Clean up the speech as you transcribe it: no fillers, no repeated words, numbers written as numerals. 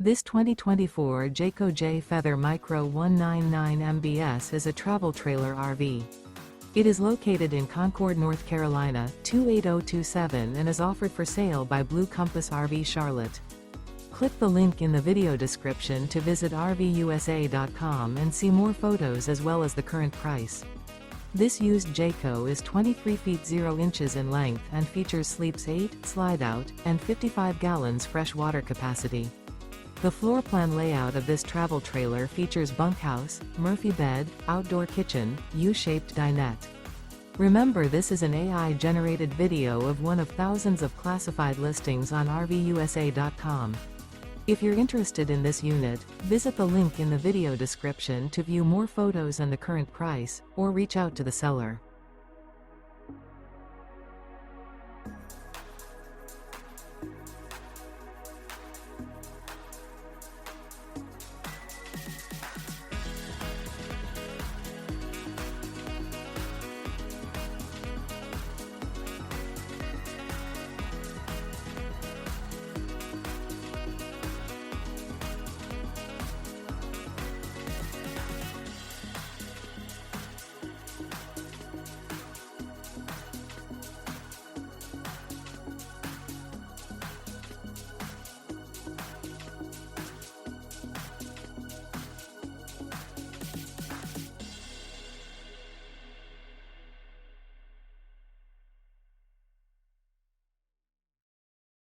This 2024 Jayco Jay Feather Micro 199 MBS is a travel trailer RV. It is located in Concord, North Carolina, 28027 and is offered for sale by Blue Compass RV Charlotte. Click the link in the video description to visit RVUSA.com and see more photos as well as the current price. This used Jayco is 23 feet 0 inches in length and features sleeps 8, slide-out, and 55 gallons fresh water capacity. The floor plan layout of this travel trailer features bunkhouse, Murphy bed, outdoor kitchen, U-shaped dinette. Remember, this is an AI-generated video of one of thousands of classified listings on RVUSA.com. If you're interested in this unit, visit the link in the video description to view more photos and the current price, or reach out to the seller.